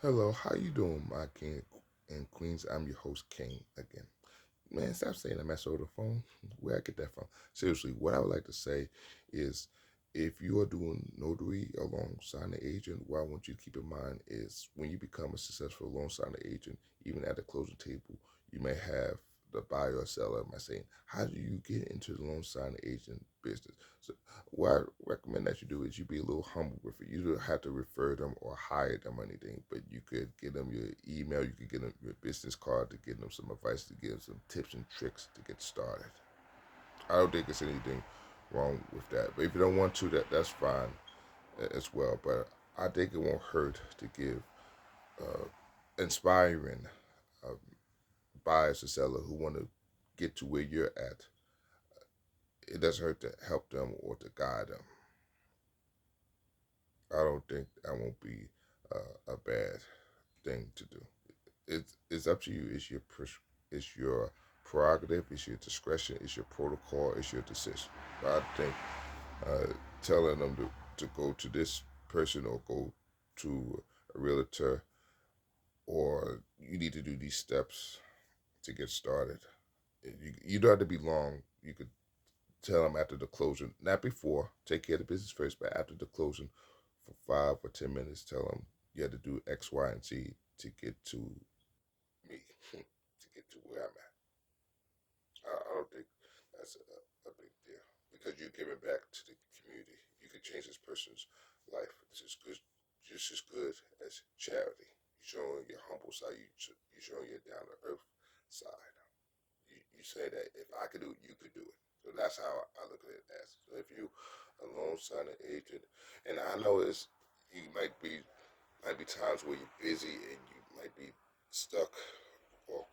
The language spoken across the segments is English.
Hello, how you doing, my king and queens? I'm your host, King, again. Man, stop saying that mess over the phone. Where I get that from? Seriously, what I would like to say is if you are doing notary alongside the agent, what I want you to keep in mind is when you become a successful loan signing agent, even at the closing table, you may have the buyer or seller might say, how do you get into the loan signing agent business? So what I recommend that you do is you be a little humble with it. You don't have to refer them or hire them or anything, but you could give them your email, you could give them your business card to give them some advice, to give them some tips and tricks to get started. I don't think there's anything wrong with that. But if you don't want to, that's fine as well. But I think it won't hurt to give uh, inspiring uh, buyers or seller who want to get to where you're at. It doesn't hurt to help them or to guide them. I don't think that won't be a bad thing to do. It's up to you. It's your prerogative. It's your discretion. It's your protocol. It's your decision. But I think telling them to go to this person or go to a realtor or you need to do these steps to get started. You don't have to be long. You could tell them after the closing, not before. Take care of the business first, but after the closing, for 5 or 10 minutes, tell them you had to do X, Y, and Z to get to me, to get to where I'm at. I don't think that's a big deal because you're giving back to the community. You could change this person's life. This is good, just as good as charity. You're showing your humble side. You're showing your down to earth side. You say that if I could do it, you could do it. So that's how I look at it as. So if you a loan signing agent, and I know it's you might be times where you're busy and you might be stuck, or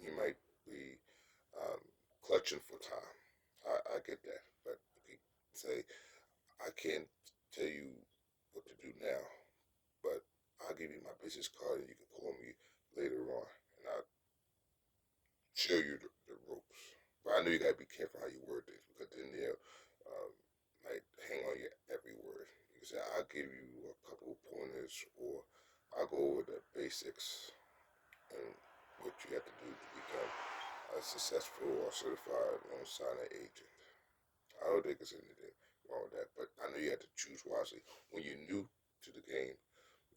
you might be um, clutching for time. I get that, but people say I can't tell you what to do now, but I'll give you my business card and you can call me later on, and I'll show you the ropes. But I know you gotta be careful how you word this because then they'll um, like hang on your every word. You can say I'll give you a couple of pointers, or I'll go over the basics and what you have to do to become a successful or certified loan signing agent. I don't think there's anything wrong with that, but I know you have to choose wisely. When you're new to the game,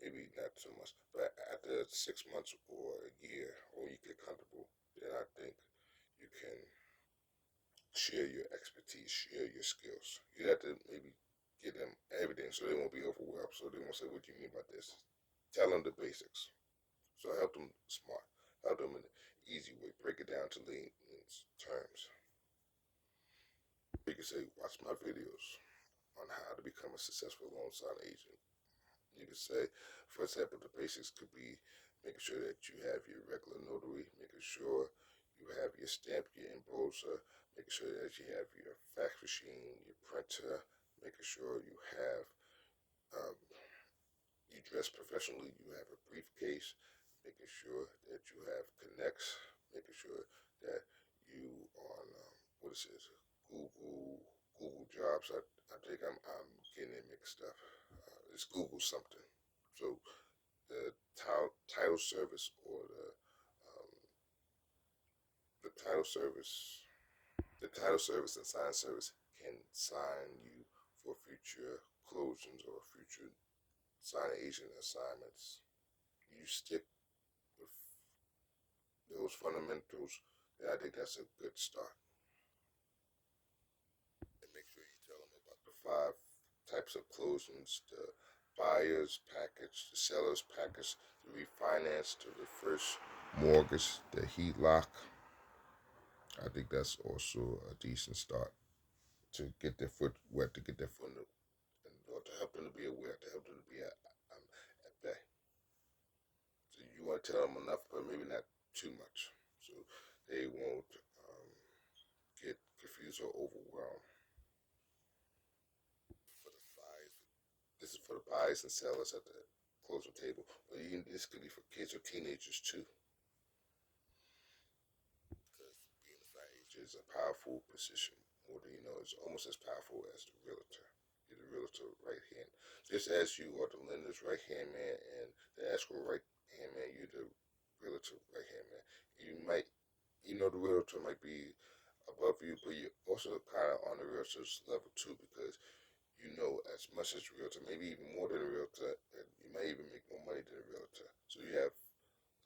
maybe not so much, but after 6 months or a year, or you get comfortable, then I think you can share your expertise, share your skills. You have to maybe give them everything so they won't be overwhelmed. So they won't say, "What do you mean by this?" Tell them the basics. So help them smart, help them in an easy way. Break it down to layman's terms. You can say, "Watch my videos on how to become a successful loan sign agent." You could say, for example, the basics could be making sure that you have your regular notary, making sure you have your stamp, your embosser, making sure that you have your fax machine, your printer, making sure you have, um, you dress professionally, you have a briefcase, making sure that you have connects, making sure that you on, what is it, Google, Google Jobs. I think I'm getting it mixed up. It's Google something. So the title service or um, the title service, the title service and sign service can sign you for future closings or future sign agent assignments. You stick with those fundamentals, then I think that's a good start. And make sure you tell them about the 5 types of closings: the buyer's package, the seller's package, the refinance, the reverse mortgage, the HELOC. I think that's also a decent start to get their foot wet, to get their foot in the, and or to help them to be aware, to help them to be at bay. So you want to tell them enough, but maybe not too much, so they won't get confused or overwhelmed. For the buyers, this is for the buyers and sellers at the closing table. Or even this could be for kids or teenagers too, because being a sign agent is a powerful position. More than you know, it's almost as powerful as the realtor. You're the realtor right hand. Just as you are the lender's right hand man and the escrow right hand man, you're the realtor right hand man. You might, the realtor might be above you, but you're also kind of on the realtor's level too, because you know as much as a realtor, maybe even more than a realtor, and you might even make more money than a realtor. So you have,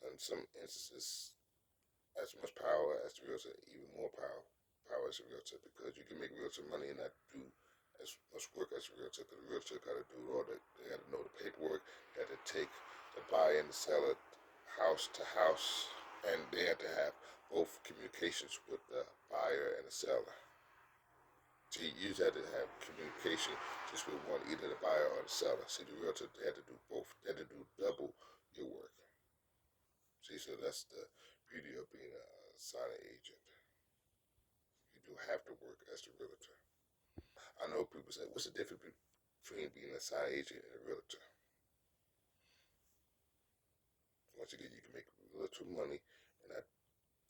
in some instances, as much power as the realtor, even more power as a realtor, because you can make realtor money and not do as much work as a realtor, because the realtor got to do all that. They got to know the paperwork, got to take the buyer and the seller house to house, and they have to have both communications with the buyer and the seller. So you just had to have communication just with one, either the buyer or the seller. See, the realtor, they had to do both. They had to do double your work. See, so that's the beauty of being a signing agent. You do have to work as the realtor. I know people say, what's the difference between being a signing agent and a realtor? Once again, you can make realtor money and not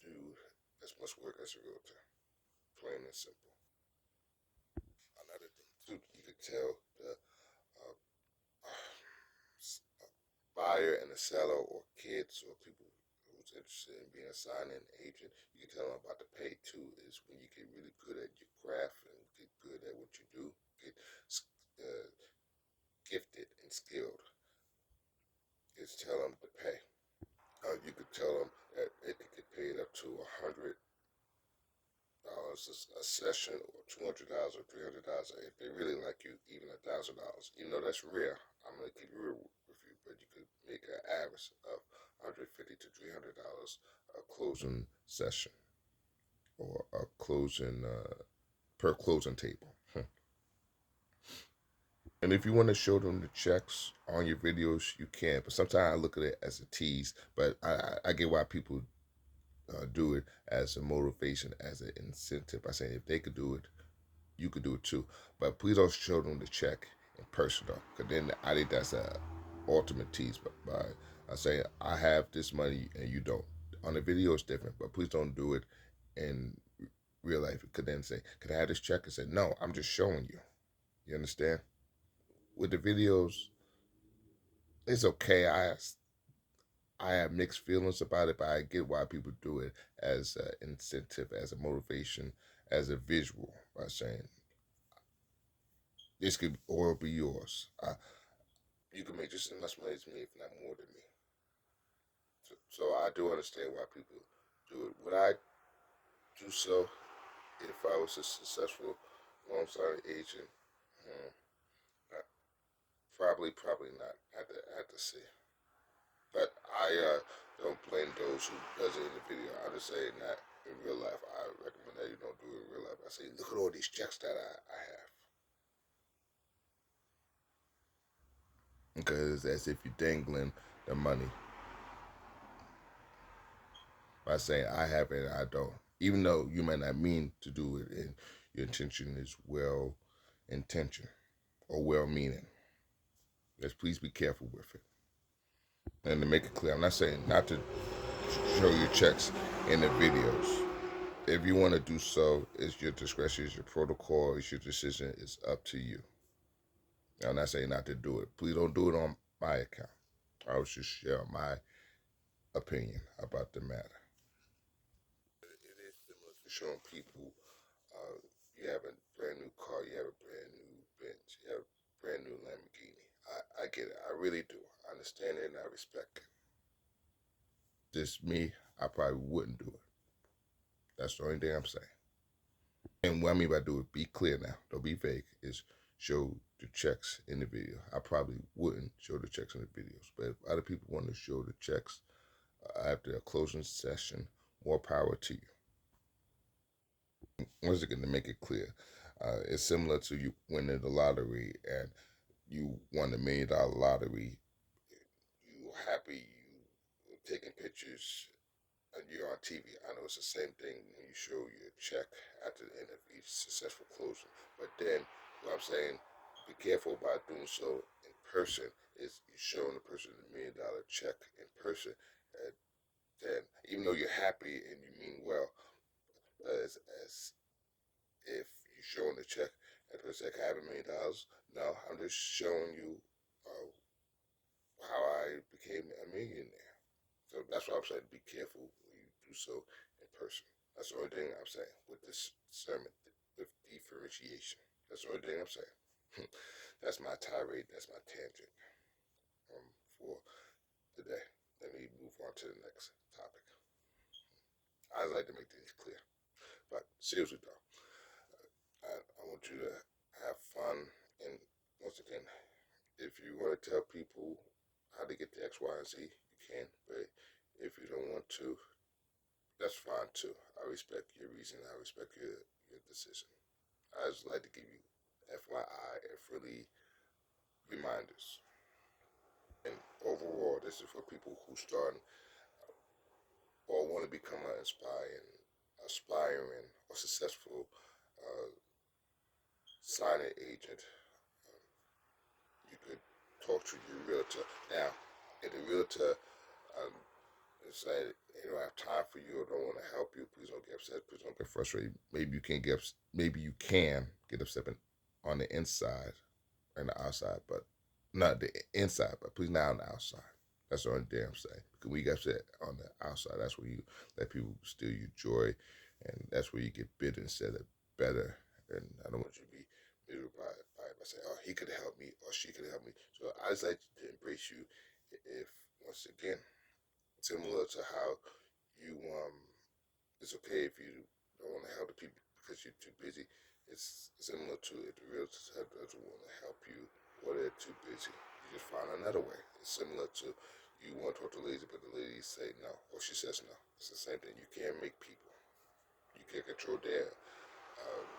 do as much work as a realtor. Plain and simple. Another thing, too, you could tell the uh, buyer and the seller, or kids, or people who's interested in being a signing agent, you can tell them about the pay too, is when you get really good at your craft and get good at what you do, get uh, gifted and skilled, is tell them the pay. You could tell them that they could get paid up to $100 a session, or $200 or $300 if they really like you, even $1,000. Even though that's rare, I'm gonna keep it real with you, but you could make an average of $150 to $300 a closing session, or a closing per closing table. And if you want to show them the checks on your videos, you can. But sometimes I look at it as a tease. But I get why people do it as a motivation, as an incentive. I say if they could do it, you could do it too. But please don't show them the check in person though, because then I think that's a ultimate tease. But by I say I have this money and you don't. On the video it's different, but please don't do it in real life. Because then say, "Can I have this check?" And say, "No, I'm just showing you." You understand? With the videos, it's okay. I have mixed feelings about it, but I get why people do it as an incentive, as a motivation, as a visual, by saying this could all be yours. You can make just as much money as me, if not more than me. So I do understand why people do it. Would I do so if I was a successful loan signing agent? Hmm, probably not. I had to see. But I don't blame those who does it in the video. I just say not in real life. I recommend that you don't do it in real life. I say, look at all these checks that I have. Because it's as if you're dangling the money by saying, I have it, I don't. Even though you might not mean to do it, and your intention is well intentioned or well meaning. Just please be careful with it. And to make it clear, I'm not saying not to show your checks in the videos. If you want to do so, it's your discretion, it's your protocol, it's your decision, it's up to you. I'm not saying not to do it. Please don't do it on my account. I was just sharing my opinion about the matter. It is similar to showing people you have a brand new car, you have a brand new Benz, you have a brand new Lamborghini. I get it. I really do. I understand it and I respect it. Just me, I probably wouldn't do it. That's the only thing I'm saying. And what I mean by do it, be clear now. Don't be vague. Is show the checks in the video. I probably wouldn't show the checks in the videos, but if other people want to show the checks after a closing session, more power to you. Once again, to make it clear, it's similar to you winning the lottery and you won the $1 million lottery. You happy, you taking pictures, and you're on TV. I know it's the same thing when you show your check at the end of each successful closing. But then, what I'm saying, be careful about doing so in person. Is you showing the person the $1 million check in person, and then even though you're happy and you mean well, as if you're showing the check and the person like, I have $1 million. No, I'm just showing you uh, how I became a millionaire. So that's why I'm saying be careful when you do so in person. That's the only thing I'm saying with this sermon, with differentiation. That's the only thing I'm saying. That's my tirade. That's my tangent for today. Let me move on to the next topic. I like to make things clear. But seriously, though, I want you to have fun. And once again, if you want to tell people how to get to X, Y, and Z, you can. But if you don't want to, that's fine too. I respect your reason. I respect your decision. I just like to give you FYI and friendly reminders. And overall, this is for people who start or want to become an aspiring or successful uh, signing agent. You could talk to your realtor. Now, if the realtor um, say they don't have time for you or don't want to help you, please don't get upset. Please don't get frustrated. Maybe you can get maybe you can get upset on the inside and the outside, but not the inside. But please not on the outside. That's the only thing I'm saying. Because when you get upset on the outside, that's where you let people steal your joy, and that's where you get bitter instead of better. And I don't want you to be bitter by saying, "Oh, he could help me," or "She could help me." So I just like to embrace you. If once again, similar to how you it's okay if you don't want to help the people because you're too busy. It's similar to if the realtor doesn't want to help you or they're too busy. You just find another way. It's similar to you want to talk to the lady, but the lady say no, or she says no. It's the same thing. You can't make people. You can't control their um,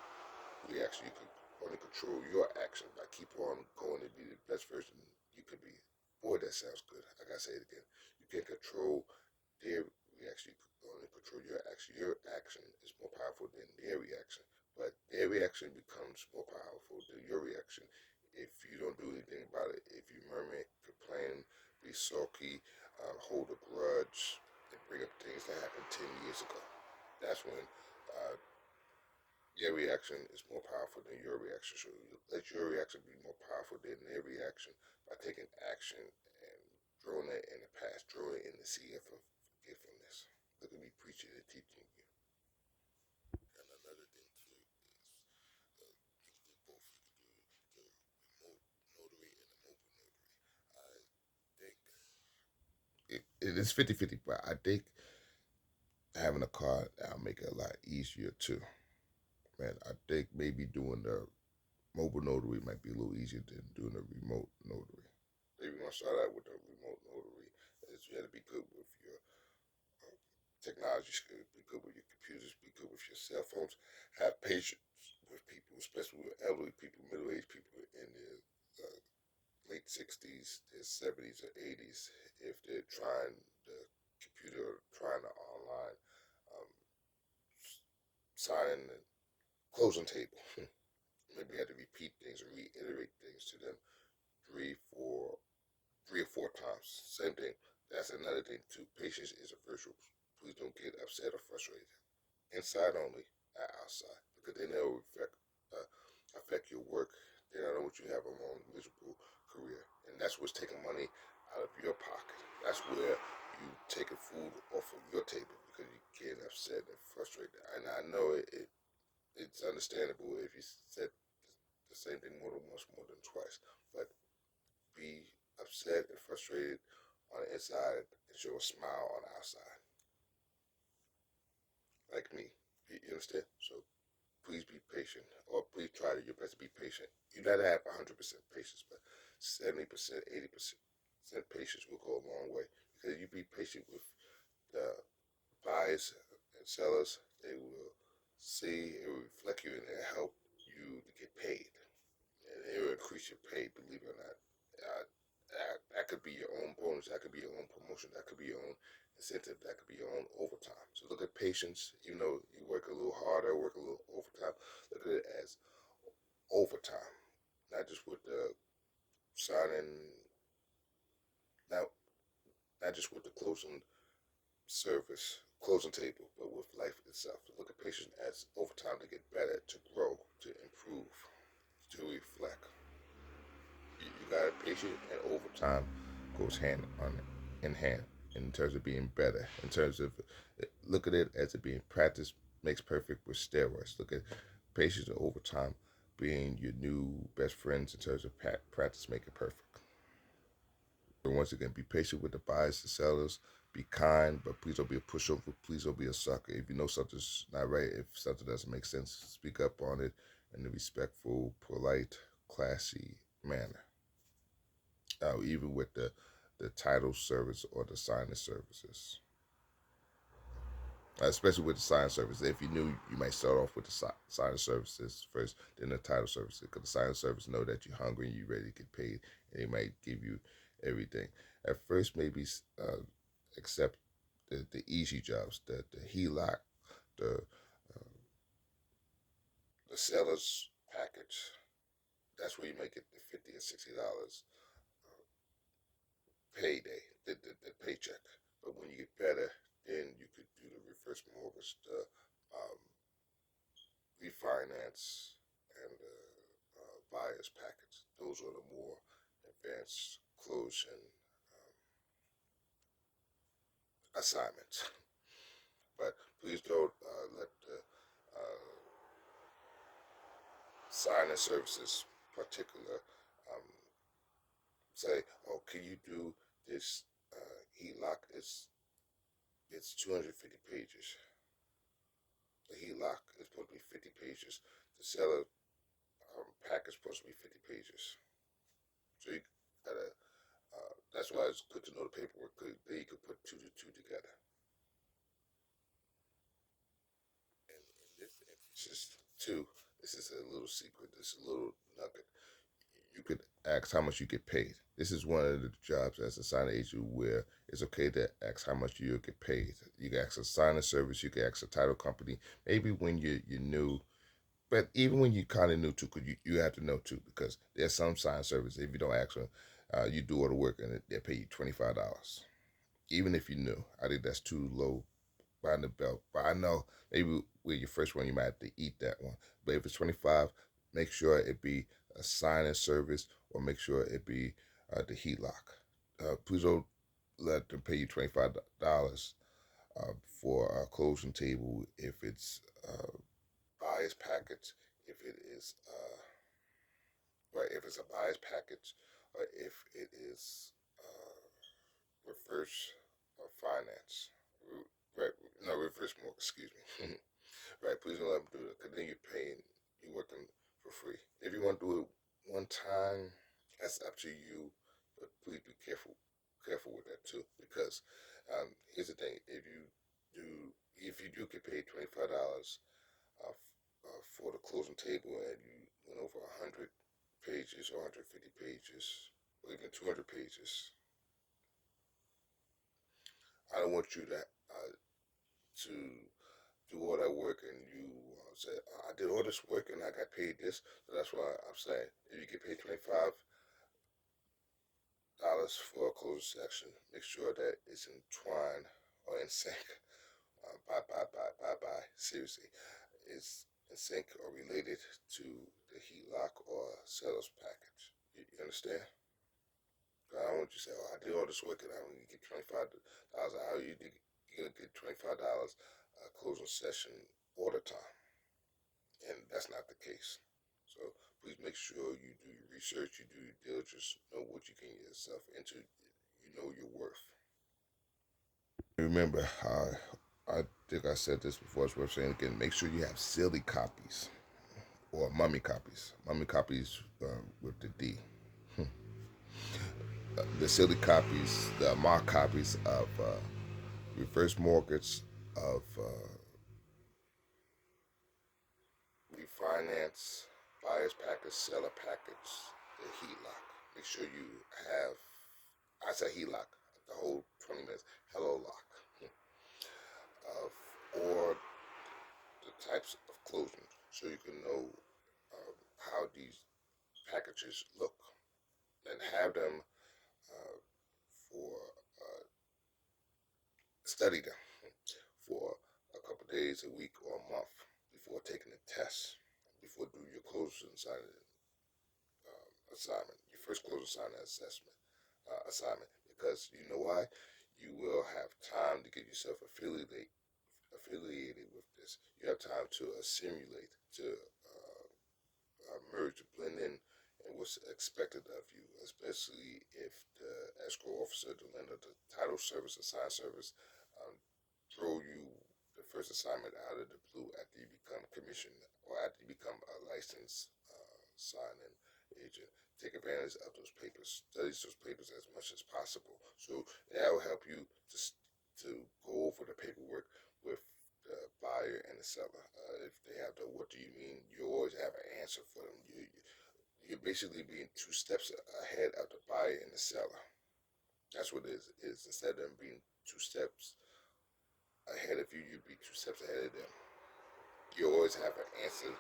reaction. You can only control your action by keep on going to be the best version you could be. Boy, that sounds good. I gotta say it again. You can't control their reaction. You only control your action. Your action is more powerful than their reaction. But their reaction becomes more powerful than your reaction if you don't do anything about it. If you murmur, complain, be sulky, hold a grudge, and bring up things that happened 10 years ago. That's when their reaction is more powerful than your reaction. So you let your reaction be more powerful than their reaction by taking action and throwing it in the past, throwing it in the sea of forgetfulness. Look at me preaching and teaching you. And another thing too is we both you could do the remote notary and the mobile notary. I think it is 50-50, but I think having a car will make it a lot easier too. Man, I think maybe doing the mobile notary might be a little easier than doing a remote notary. Maybe you want to start out with a remote notary. Is you got to be good with your uh, technology skills, be good with your computers, be good with your cell phones. Have patience with people, especially with elderly people, middle-aged people in their uh, late 60s, their 70s or 80s. If they're trying the computer, trying the online um, signing and closing table, maybe you have to repeat things or reiterate things to them three, four, 3 or 4 times. Same thing. That's another thing too. Patience is a virtue. Please don't get upset or frustrated. Inside only, not outside, because then it'll affect your work. Then I don't want you to have a long, miserable career, and that's what's taking money out of your pocket. That's where you taking food off of your table because you get upset and frustrated. And I know it's understandable if you said the same thing more than once, more than twice, but be upset and frustrated on the inside and show a smile on the outside, like me. You understand? So please be patient, or please try your best to be patient. You gotta have 100% patience, but 70%, 80% patience will go a long way because you be patient with the buyers and sellers. They will see it will reflect you and it'll help you to get paid, and it will increase your pay. Believe it or not, that could be your own bonus. That could be your own promotion. That could be your own incentive. That could be your own overtime. So look at patience. Even though you work a little harder, work a little overtime, look at it as overtime, not just with the signing, not not just with the closing service, closing table, but with life itself. So look at patience as overtime to get better, to grow, to improve, to reflect. You got a patient, and overtime goes hand on in hand in terms of being better. In terms of look at it as it being practice makes perfect with steroids. Look at patients and overtime being your new best friends in terms of practice making perfect. And once again, be patient with the buyers and sellers. Be kind, but please don't be a pushover. Please don't be a sucker. If you know something's not right, if something doesn't make sense, speak up on it in a respectful, polite, classy manner. Even with the title service or the signing services, especially with the signing service. If you knew, you might start off with the signing services first, then the title services, because the signing service know that you're hungry and you're ready to get paid, and they might give you everything. At first, maybe accept the easy jobs, the HELOC, the the seller's package. That's where you make it the $50 and $60 payday, the paycheck. But when you get better, then you could do the reverse mortgage, the um, refinance, and the buyer's package. Those are the more advanced closing assignments. But please don't let the signing services particular um, say, "Oh, can you do this HELOC? It's 250 pages. The HELOC is supposed to be 50 pages. The seller pack is supposed to be 50 pages. So you gotta. That's why it's good to know the paperwork. Then you can put two to two together. And this is two. This is a little secret. This is a little nugget. You could ask how much you get paid. This is one of the jobs as a signing agent where it's okay to ask how much you get paid. You can ask a signing service. You can ask a title company. Maybe when you're new, but even when you kind of new too, cause you have to know too, because there's some sign service. If you don't ask them, you do all the work and they pay you $25. Even if you knew, I think that's too low behind the belt. But I know maybe with your first one, you might have to eat that one. But if it's 25, make sure it be a sign-in service or make sure it be the HELOC. Please don't let them pay you $25 for a closing table if it's buyer's package, if it is right, if it's a buyer's package, or if it is reverse finance. Right, no, reverse mortgage, excuse me. Right, please don't let them do that, because then you're paying, you're working for free. If you want to do it one time, that's up to you, but please be careful with that too, because here's the thing: do, if you do get paid $25 for the closing table, and you went over 100 pages or 150 pages, or even 200 pages, I don't want you to do all that work and you say, I did all this work and I got paid this. So that's why I'm saying if you get paid $25 for a closed section, make sure that it's entwined or in sync. Bye. Seriously, it's in sync or related to the HELOC or sales package. You understand? I don't want you to say, "Oh, I did all this work and I only get $25." How you gonna get $25 closing session all the time? And that's not the case. So please make sure you do your research, you do your diligence, know what you can get yourself into, you know your worth. Remember, I think I said this before, it's worth saying again, make sure you have silly copies or mummy copies. Mummy copies with the D. The silly copies, the mock copies of reverse mortgage, of refinance, buyer's package, seller package, the HELOC. Make sure you have, I say HELOC, the whole 20 minutes, hello lock, or the types of closing, so you can know how these packages look and have them for study them for a couple of days, a week, or a month before taking the test, before doing your closing assignment. You first closing signing assignment, because you know why? You will have time to get yourself affiliated with this. You have time to assimilate, to merge, blend in, and what's expected of you, especially if the escrow officer, the lender, the title service, the sign service, um, throw you the first assignment out of the blue after you become commissioned or after you become a licensed signing agent. Take advantage of those papers, study those papers as much as possible. So that will help you to go over the paperwork with the buyer and the seller. If they have the what do you mean, you always have an answer for them. You're basically being two steps ahead of the buyer and the seller. That's what it is. Instead of them being two steps ahead of you, you'd be two steps ahead of them. You always have an answer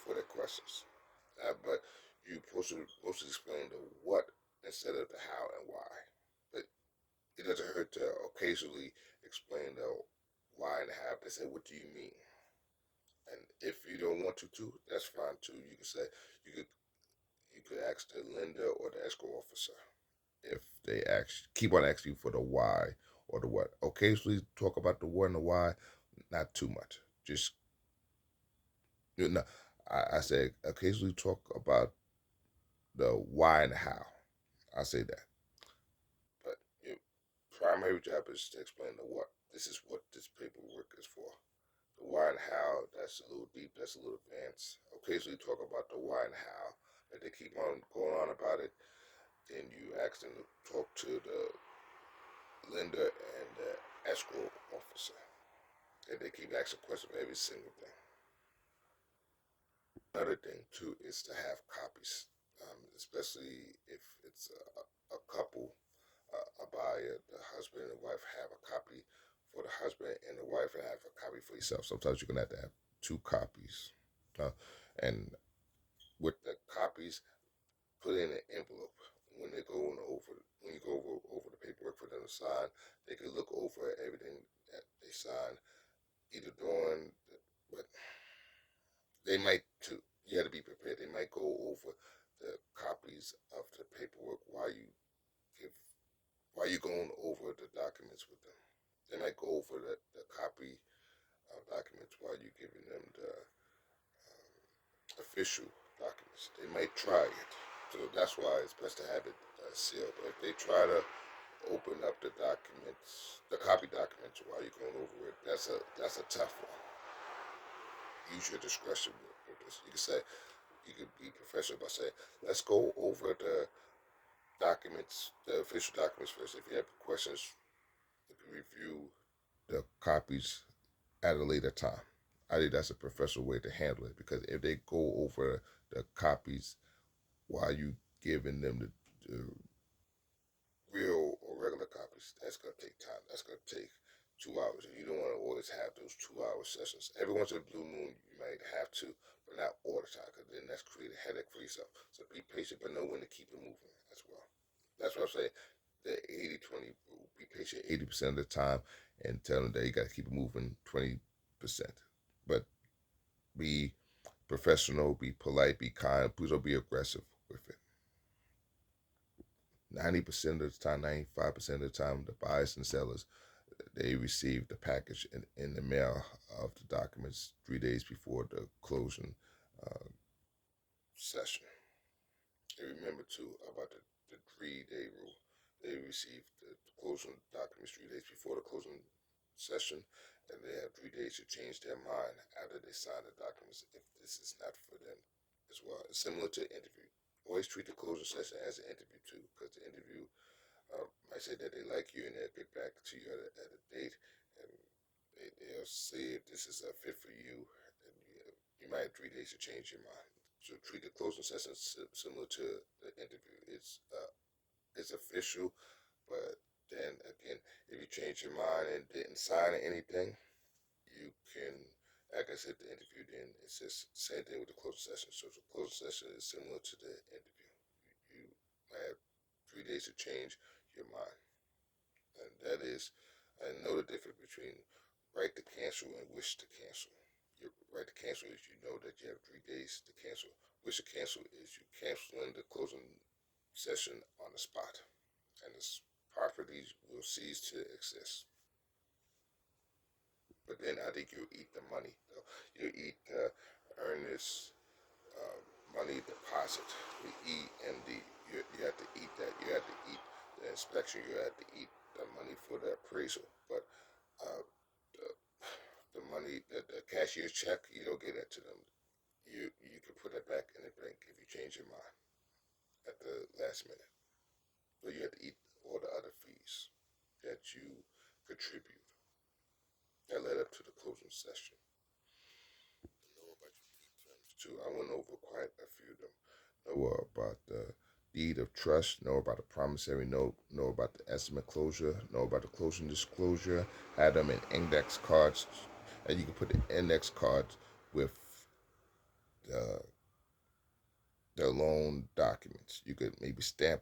for their questions. But you supposed to explain the what instead of the how and why. But it doesn't hurt to occasionally explain the why and how. They say, what do you mean? And if you don't want to, that's fine too. You can say, you could you could ask the lender or the escrow officer if they keep on asking you for the why or the what. Occasionally talk about the what and the why, not too much. Just I say occasionally talk about the why and the how. I say that, but your primary job is to explain the what. This is what this paperwork is for. The why and how, that's a little deep. That's a little advanced. Occasionally talk about the why and how. If they keep on going on about it, then you ask them to talk to the lender and the escrow officer. And they keep asking questions for every single thing. Another thing too is to have copies, especially if it's a couple, a buyer, the husband and the wife have a copy for the husband, and the wife have a copy for yourself. Sometimes you're gonna have to have two copies, and with the copies, put in an envelope. When they go over, when you go over the paperwork for them to sign, they can look over everything that they sign, either during, but they might too. You have to be prepared. They might go over the copies of the paperwork give while you're going over the documents with them. They might go over the copy of documents while you're giving them the official documents. They might try it, so that's why it's best to have it sealed. But if they try to open up the documents, the copy documents while you're going over it, that's a tough one. Use your discretion with this. You could be professional by saying, let's go over the documents, the official documents first. If you have questions, you can review the copies at a later time. I think that's a professional way to handle it, because if they go over the copies while you giving them the real or regular copies, that's gonna take time. That's gonna take 2 hours, and you don't want to always have those 2 hour sessions. Every once in a blue moon, you might have to, but not all the time, because then that's create a headache for yourself. So be patient, but know when to keep it moving as well. That's what I'm saying. The 80-20 rule. Be patient 80% of the time, and tell them that you got to keep it moving 20%. But be professional, be polite, be kind. Please don't be aggressive with it. 90% of the time, 95% of the time, the buyers and sellers, they receive the package in the mail of the documents 3 days before the closing uh, session. And remember too about the 3 day rule. They receive the closing documents 3 days before the closing session, and they have 3 days to change their mind after they sign the documents if this is not for them as well. It's similar to an interview. Always treat the closing session as an interview too, because the interview might say that they like you, and they'll get back to you at a date, and they'll see if this is a fit for you, and you might have 3 days to change your mind. So treat the closing session similar to the interview. It's official, but then again, if you change your mind and didn't sign anything, you can, like I said, the interview. Then it's just same thing with the closing session. So the closing session is similar to the interview. You have 3 days to change your mind, and that is, I know the difference between right to cancel and wish to cancel. Your right to cancel is you know that you have 3 days to cancel. Wish to cancel is you canceling the closing session on the spot, and this property will cease to exist. But then I think you eat the money. You eat the earnest uh, money deposit, the EMD. You have to eat that. You have to eat the inspection. You have to eat the money for the appraisal. But uh, the, the money, the cashier's check, you don't get that to them. You can put it back in the bank if you change your mind at the last minute. But you have to eat all the other fees that you contribute that led up to the closing session. Know about your deed terms too. I went over quite a few of them. Know about the deed of trust. Know about the promissory note. Know about the estimate closure. Know about the closing disclosure. Had them in index cards, and you can put the index cards with the the loan documents. You could maybe stamp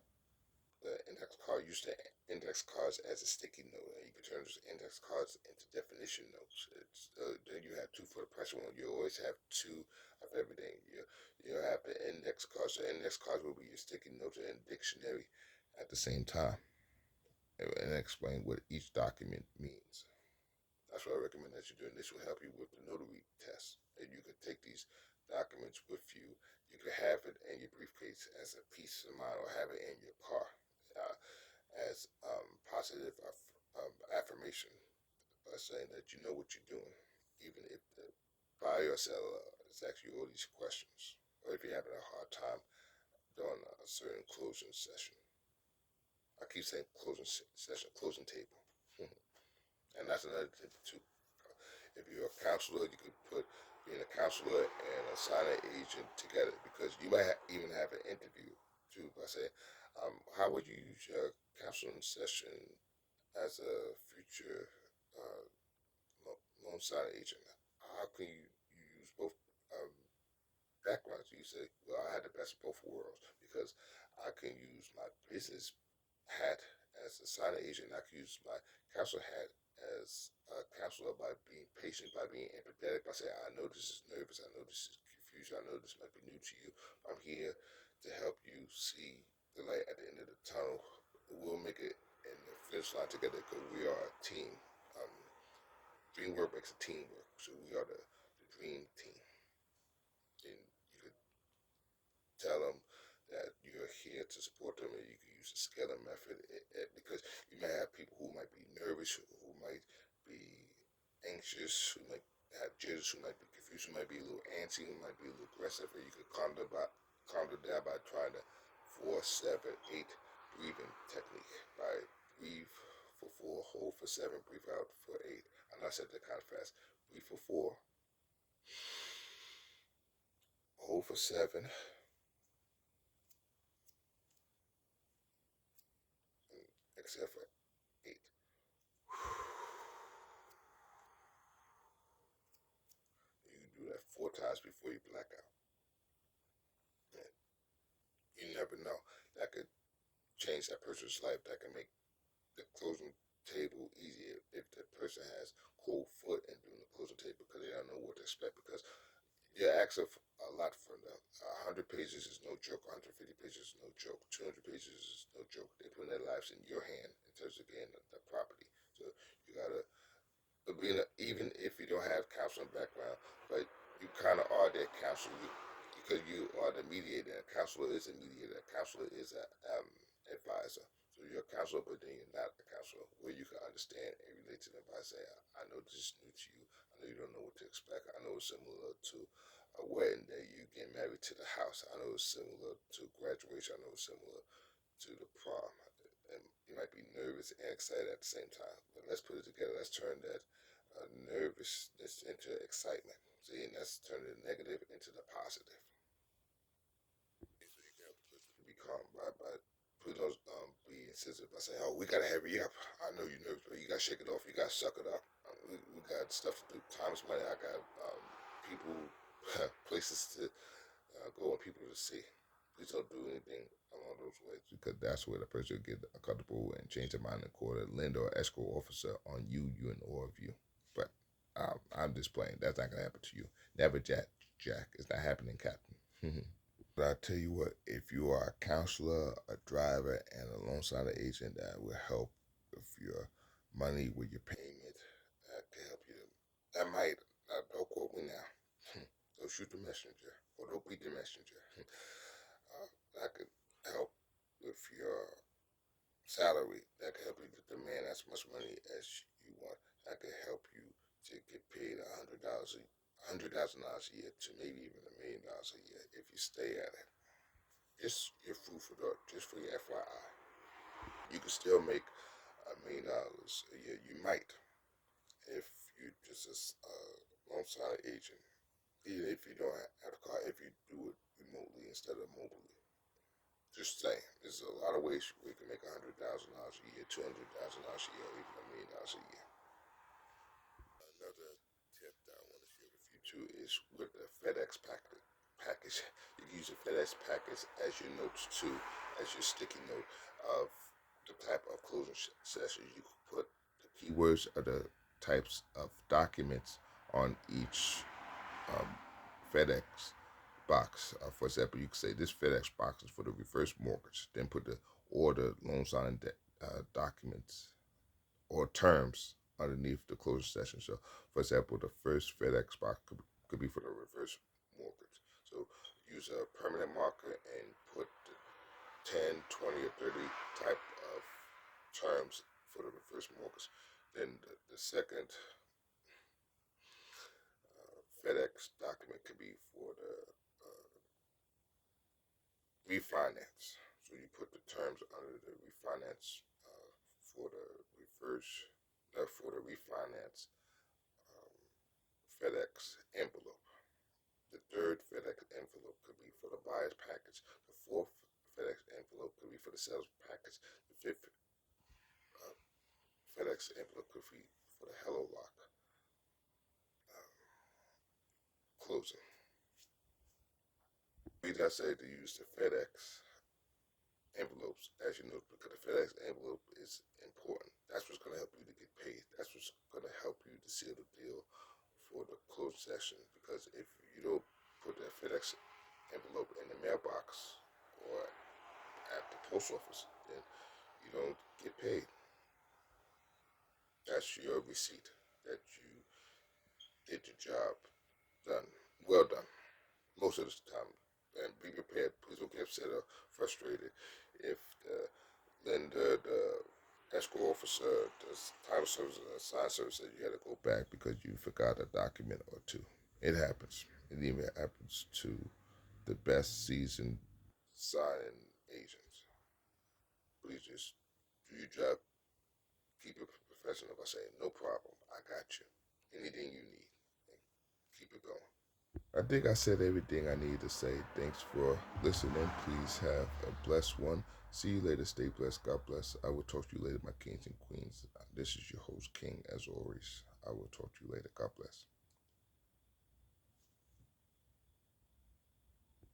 the index card, use the index cards as a sticky note, and you can turn those index cards into definition notes. Then you have two for the price of one. You always have two of everything. You have the index cards. The index cards will be your sticky notes and dictionary at the same time, and explain what each document means. That's what I recommend that you do, and this will help you with the notary test. And you can take these documents with you. You can have it in your briefcase as a peace of mind, or have it in your car uh, as positive affirmation by saying that you know what you're doing, even if the buyer or seller is asking you all these questions, or if you're having a hard time during a certain closing session. I keep saying closing session, closing table. And that's another thing too. If you're a counselor, you could put being a counselor and a signing agent together, because you might even have an interview too by saying, how would you use your counseling session as a future uh, loan signing agent? How can you use both um, backgrounds? You say, well, I had the best of both worlds, because I can use my business hat as a signing agent. I can use my counselor hat as a counselor by being patient, by being empathetic, by saying, I know this is nervous, I know this is confusing, I know this might be new to you. I'm here to help you see the light at the end of the tunnel. We'll make it in the finish line together, because we are a team. Um, Dream work makes a teamwork, so we are the dream team. And you could tell them that you're here to support them, and you can use the scaling method, because you may have people who might be nervous, who might be anxious, who might have jitters, who might be confused, who might be a little antsy, who might be a little aggressive, and you could calm them down by trying the 4-7-8 breathing technique. By breathe for 4, hold for 7, breathe out for 8. I know I said that kind of fast. Breathe for 4, hold for 7, and exhale for 8. You can do that 4 times before you black out. And you never know. That could change that person's life. That can make the closing table easier if the person has cold foot and doing the closing table, because they don't know what to expect. Because you're asking a lot from them. 100 pages is no joke. 150 pages is no joke. 200 pages is no joke. They put their lives in your hand in terms of getting the property. So you gotta, even if you don't have counseling background, but you kind of are their counselor, because you are the mediator. A counselor is a mediator. A counselor is an advisor. So you're a counselor, but then you're not a counselor, where you can understand and relate to them by saying, I know this is new to you. I know you don't know what to expect. I know it's similar to a wedding day. You get married to the house. I know it's similar to graduation. I know it's similar to the prom. And you might be nervous and excited at the same time. But let's put it together. Let's turn that nervousness into excitement. See, and that's turning the negative into the positive. So you can help the person to be calm by please don't be insensitive by saying, "Oh, we gotta hurry up. I know you're nervous, but you gotta shake it off. You gotta suck it up. We got stuff to do. Time is money. I got people, places to go, and people to see. Please don't do anything along those ways, because that's where the person will get comfortable and change their mind and call a lender or escrow officer on you and all of you. But I'm just playing. That's not gonna happen to you. Never, Jack. Jack, it's not happening, Captain." But I tell you what, if you are a counselor, a driver, and a loan signing agent, that will help with your money, with your payment. That can help you. That might, don't quote me now. Don't shoot the messenger, or don't beat the messenger. That could help with your salary. That could help you to demand as much money as you want. That could help you to get paid $100, $100,000 a year to maybe even $1 million a year if you stay at it. Just your food for thought, just for your FYI. You can still make $1 million a year. You might if you just a loan sign agent. Even if you don't have a car, if you do it remotely instead of mobily. Just saying, there's a lot of ways we can make $100,000 a year, $200,000 a year, or even $1 million a year. Another tip that I want to share with you too is with the FedEx package. You can use the FedEx package as your notes too, as your sticky note of the type of closing session. You can put the keywords of the types of documents on each um, FedEx box. For example, you could say this FedEx box is for the reverse mortgage. Then put the order loan signing documents or terms underneath the closing session. So, for example, the first FedEx box could be for the reverse mortgage. So, use a permanent marker and put the 10, 20, or 30 type of terms for the reverse mortgage. Then the second FedEx document could be for the refinance. So you put the terms under the refinance for the reverse, for the refinance um, FedEx envelope. The third FedEx envelope could be for the buyer's package. The fourth FedEx envelope could be for the sales package. The fifth uh, FedEx envelope could be for the Hello Lock closing. We just say to use the FedEx envelopes, as you know, because the FedEx envelope is important. That's what's going to help you to get paid. That's what's going to help you to seal the deal for the close session. Because if you don't put that FedEx envelope in the mailbox or at the post office, then you don't get paid. That's your receipt that you did your job done, well done, most of the time. And be prepared. Please don't get upset or frustrated if the lender, the escrow officer, the title service, the sign service said you had to go back because you forgot a document or two. It happens. It even happens to the best seasoned signing agents. Please just do your job. Keep it professional by saying, no problem. I got you. Anything you need. And keep it going. I think I said everything I need to say. Thanks for listening. Please have a blessed one. See you later. Stay blessed. God bless. I will talk to you later, my kings and queens. This is your host, King, as always. I will talk to you later. God bless.